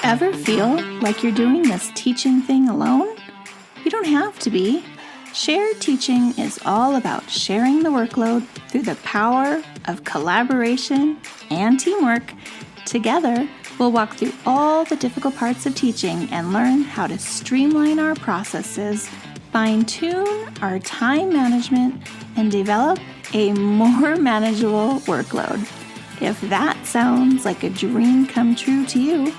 Ever feel like you're doing this teaching thing alone? You don't have to be. Shared teaching is all about sharing the workload through the power of collaboration and teamwork. Together, we'll walk through all the difficult parts of teaching and learn how to streamline our processes, fine-tune our time management, and develop a more manageable workload. If that sounds like a dream come true to you,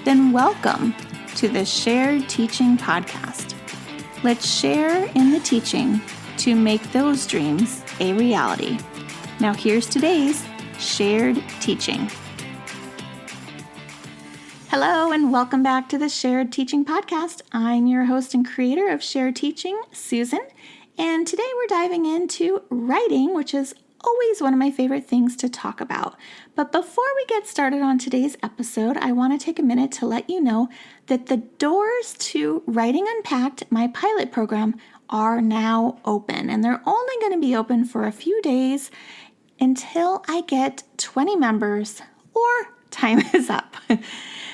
then welcome to the Shared Teaching Podcast. Let's share in the teaching to make those dreams a reality. Now here's today's Shared Teaching. Hello and welcome back to the Shared Teaching Podcast. I'm your host and creator of Shared Teaching, Susan, and today we're diving into writing, which is always one of my favorite things to talk about. But before we get started on today's episode, I want to take a minute to let you know that the doors to Writing Unpacked, my pilot program, are now open. And they're only going to be open for a few days until I get 20 members or time is up.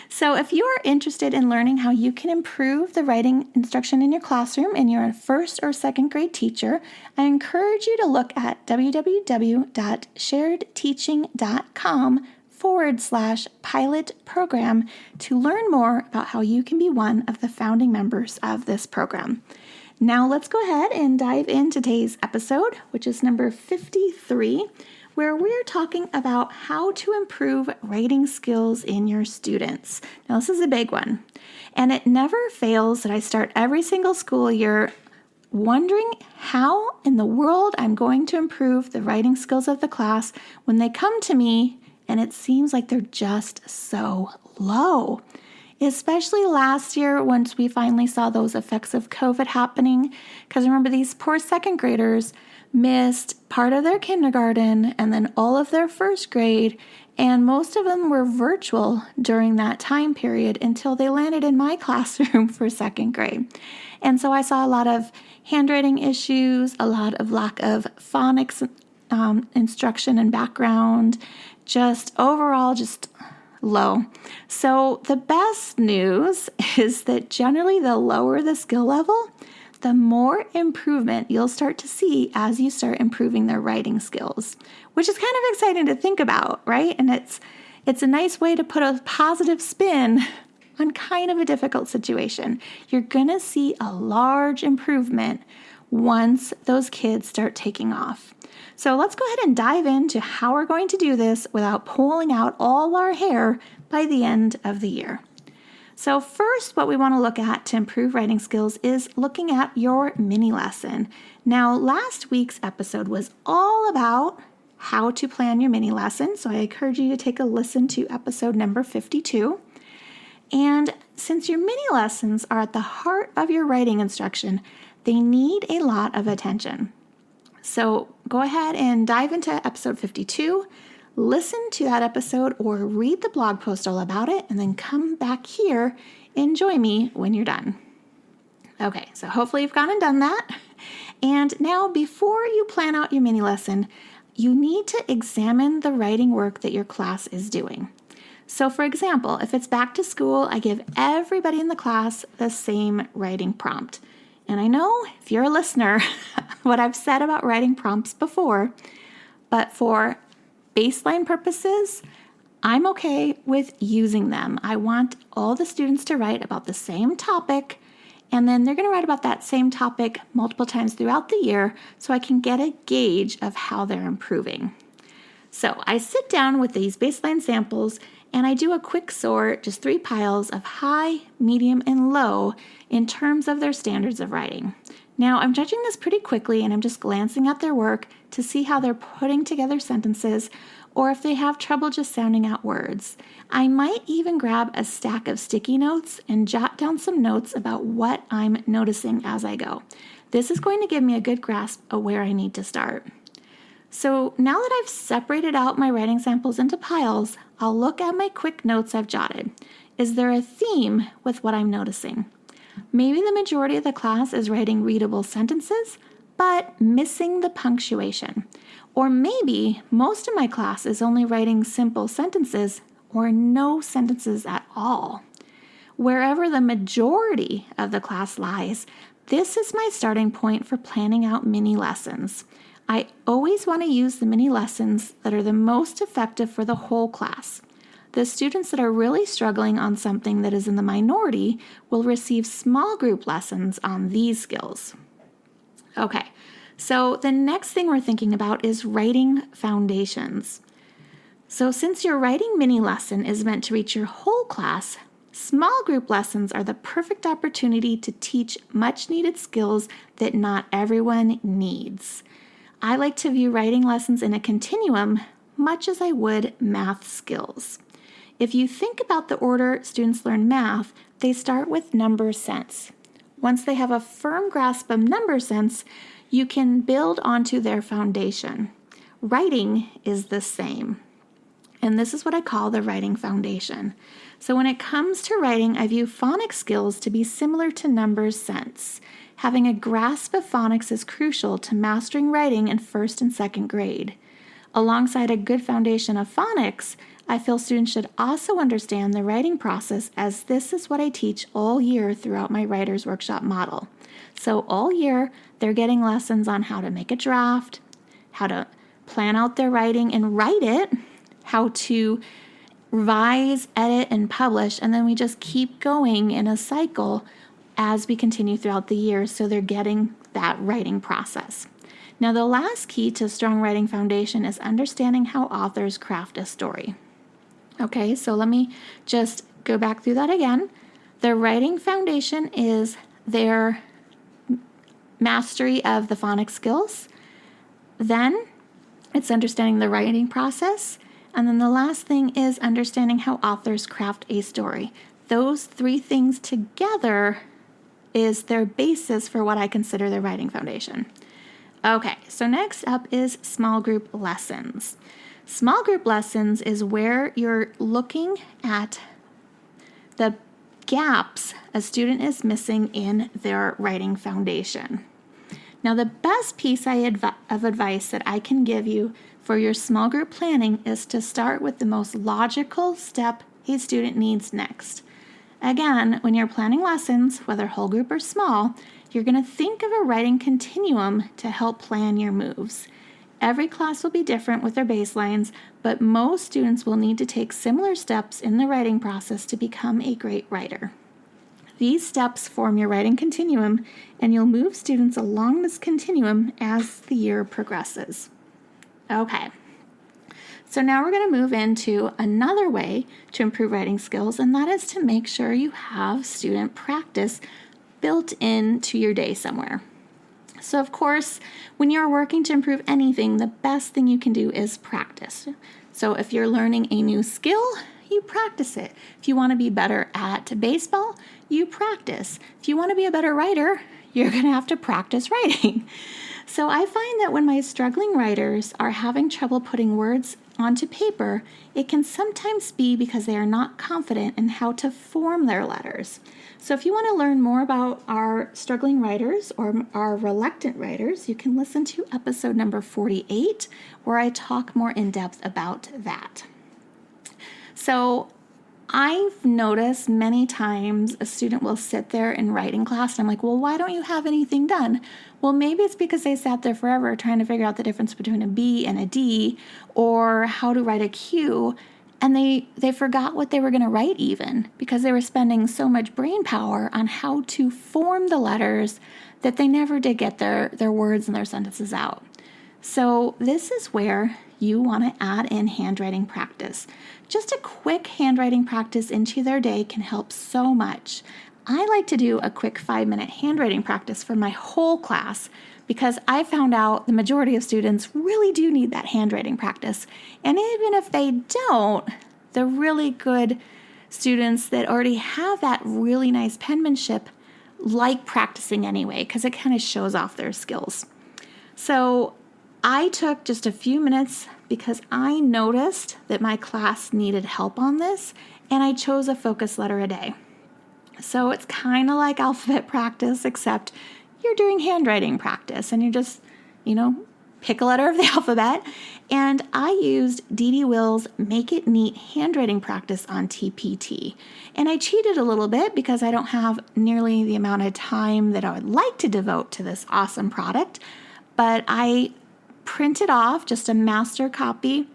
So if you are interested in learning how you can improve the writing instruction in your classroom and you're a first or second grade teacher, I encourage you to look at www.sharedteaching.com/pilot program to learn more about how you can be one of the founding members of this program. Now let's go ahead and dive into today's episode, which is number 53, where we're talking about how to improve writing skills in your students. Now, this is a big one, and it never fails that I start every single school year wondering how in the world I'm going to improve the writing skills of the class when they come to me and it seems like they're just so low. Especially last year, once we finally saw those effects of COVID happening, because remember, these poor second graders missed part of their kindergarten and then all of their first grade, and most of them were virtual during that time period until they landed in my classroom for second grade. And so I saw a lot of handwriting issues, a lot of lack of phonics instruction and background, just overall just low. So the best news is that generally the lower the skill level, the more improvement you'll start to see as you start improving their writing skills, which is kind of exciting to think about, right? And it's a nice way to put a positive spin on kind of a difficult situation. You're going to see a large improvement once those kids start taking off. So let's go ahead and dive into how we're going to do this without pulling out all our hair by the end of the year. So first, what we want to look at to improve writing skills is looking at your mini lesson. Now, last week's episode was all about how to plan your mini lesson, so I encourage you to take a listen to episode number 52. And since your mini lessons are at the heart of your writing instruction, they need a lot of attention. So go ahead and dive into episode 52, listen to that episode or read the blog post all about it, and then come back here and join me when you're done. Okay, so hopefully you've gone and done that. And now before you plan out your mini lesson, you need to examine the writing work that your class is doing. So for example, if it's back to school, I give everybody in the class the same writing prompt. And I know if you're a listener, what I've said about writing prompts before, but for baseline purposes, I'm okay with using them. I want all the students to write about the same topic, and then they're going to write about that same topic multiple times throughout the year so I can get a gauge of how they're improving. So I sit down with these baseline samples and I do a quick sort, just 3 piles of high, medium, and low in terms of their standards of writing. Now, I'm judging this pretty quickly, and I'm just glancing at their work to see how they're putting together sentences or if they have trouble just sounding out words. I might even grab a stack of sticky notes and jot down some notes about what I'm noticing as I go. This is going to give me a good grasp of where I need to start. So now that I've separated out my writing samples into piles, I'll look at my quick notes I've jotted. Is there a theme with what I'm noticing? Maybe the majority of the class is writing readable sentences, but missing the punctuation. Or maybe most of my class is only writing simple sentences or no sentences at all. Wherever the majority of the class lies, this is my starting point for planning out mini lessons. I always want to use the mini lessons that are the most effective for the whole class. The students that are really struggling on something that is in the minority will receive small group lessons on these skills. Okay, so the next thing we're thinking about is writing foundations. So since your writing mini lesson is meant to reach your whole class, small group lessons are the perfect opportunity to teach much needed skills that not everyone needs. I like to view writing lessons in a continuum, much as I would math skills. If you think about the order students learn math, they start with number sense. Once they have a firm grasp of number sense, you can build onto their foundation. Writing is the same. And this is what I call the writing foundation. So when it comes to writing, I view phonics skills to be similar to number sense. Having a grasp of phonics is crucial to mastering writing in first and second grade. Alongside a good foundation of phonics, I feel students should also understand the writing process, as this is what I teach all year throughout my Writer's Workshop model. So all year, they're getting lessons on how to make a draft, how to plan out their writing and write it, how to revise, edit, and publish, and then we just keep going in a cycle as we continue throughout the year, so they're getting that writing process. Now, the last key to strong writing foundation is understanding how authors craft a story. Okay, so let me just go back through that again. The writing foundation is their mastery of the phonics skills. Then it's understanding the writing process. And then the last thing is understanding how authors craft a story. Those three things together is their basis for what I consider their writing foundation. Okay, so next up is small group lessons. Small group lessons is where you're looking at the gaps a student is missing in their writing foundation. Now, the best piece of advice that I can give you for your small group planning is to start with the most logical step a student needs next. Again, when you're planning lessons, whether whole group or small, you're going to think of a writing continuum to help plan your moves. Every class will be different with their baselines, but most students will need to take similar steps in the writing process to become a great writer. These steps form your writing continuum, and you'll move students along this continuum as the year progresses. Okay, so now we're going to move into another way to improve writing skills, and that is to make sure you have student practice built into your day somewhere. So of course, when you're working to improve anything, the best thing you can do is practice. So if you're learning a new skill, you practice it. If you want to be better at baseball, you practice. If you want to be a better writer, you're going to have to practice writing. So I find that when my struggling writers are having trouble putting words onto paper, it can sometimes be because they are not confident in how to form their letters. So if you want to learn more about our struggling writers or our reluctant writers, you can listen to episode number 48, where I talk more in depth about that. So I've noticed many times a student will sit there in writing class and I'm like, well, why don't you have anything done? Well, maybe it's because they sat there forever trying to figure out the difference between a B and a D, or how to write a Q, and they forgot what they were going to write even, because they were spending so much brain power on how to form the letters that they never did get their words and their sentences out. So this is where you want to add in handwriting practice. Just a quick handwriting practice into their day can help so much. I like to do a quick 5-minute handwriting practice for my whole class because I found out the majority of students really do need that handwriting practice. And even if they don't, the really good students that already have that really nice penmanship like practicing anyway because it kind of shows off their skills. So I took just a few minutes because I noticed that my class needed help on this, and I chose a focus letter a day. So it's kind of like alphabet practice, except you're doing handwriting practice, and you're just, pick a letter of the alphabet, and I used Dee Will's Make It Neat handwriting practice on TPT. And I cheated a little bit because I don't have nearly the amount of time that I would like to devote to this awesome product, but I printed off just a master copy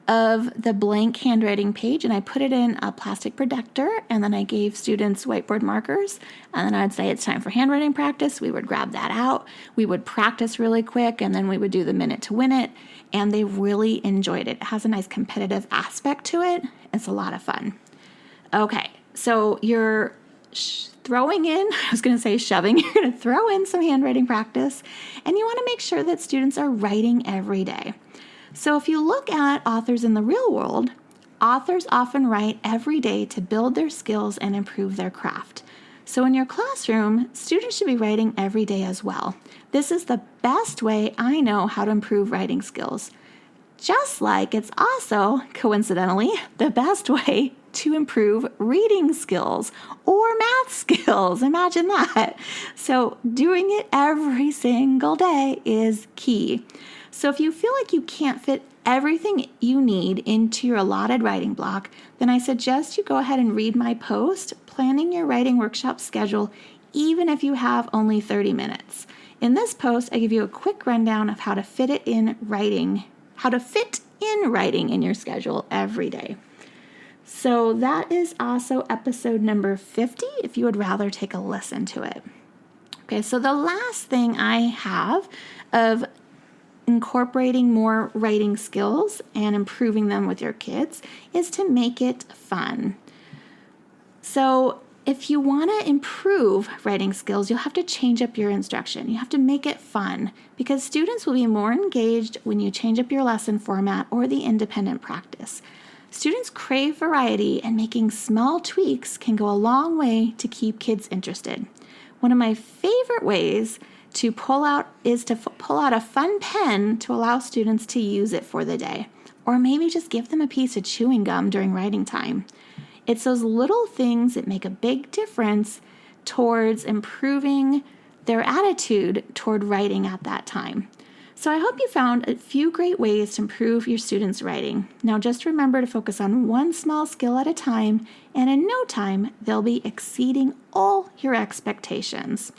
of the blank handwriting page, and I put it in a plastic protector, and then I gave students whiteboard markers, and then I'd say it's time for handwriting practice. We would grab that out, we would practice really quick, and then we would do the minute to win it, and they really enjoyed it. It has a nice competitive aspect to it. It's a lot of fun. Okay, so you're throwing in, I was going to say shoving, you're going to throw in some handwriting practice, and you want to make sure that students are writing every day. So if you look at authors in the real world, authors often write every day to build their skills and improve their craft. So in your classroom, students should be writing every day as well. This is the best way I know how to improve writing skills. Just like it's also, coincidentally, the best way to improve reading skills or math skills. Imagine that. So doing it every single day is key. So if you feel like you can't fit everything you need into your allotted writing block, then I suggest you go ahead and read my post, Planning Your Writing Workshop Schedule, even if you have only 30 minutes. In this post, I give you a quick rundown of how to fit in writing in your schedule every day. So that is also episode number 50, if you would rather take a listen to it. Okay, so the last thing I have of incorporating more writing skills and improving them with your kids is to make it fun. So if you want to improve writing skills, you'll have to change up your instruction. You have to make it fun because students will be more engaged when you change up your lesson format or the independent practice. Students crave variety, and making small tweaks can go a long way to keep kids interested. One of my favorite ways to pull out a fun pen to allow students to use it for the day, or maybe just give them a piece of chewing gum during writing time. It's those little things that make a big difference towards improving their attitude toward writing at that time. So I hope you found a few great ways to improve your students' writing. Now just remember to focus on one small skill at a time, and in no time, they'll be exceeding all your expectations.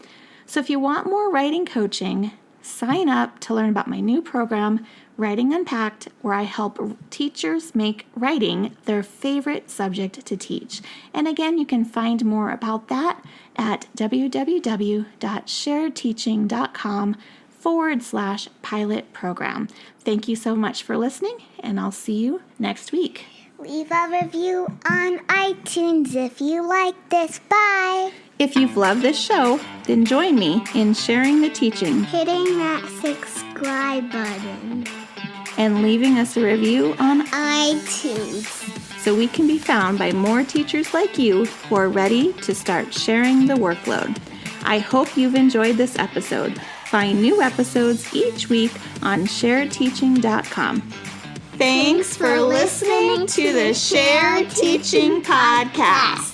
So if you want more writing coaching, sign up to learn about my new program, Writing Unpacked, where I help teachers make writing their favorite subject to teach. And again, you can find more about that at www.sharedteaching.com/pilot program. Thank you so much for listening, and I'll see you next week. Leave a review on iTunes if you like this. Bye! If you've loved this show, then join me in sharing the teaching, hitting that subscribe button, and leaving us a review on iTunes so we can be found by more teachers like you who are ready to start sharing the workload. I hope you've enjoyed this episode. Find new episodes each week on sharedteaching.com. Thanks for listening to the Shared Teaching Podcast.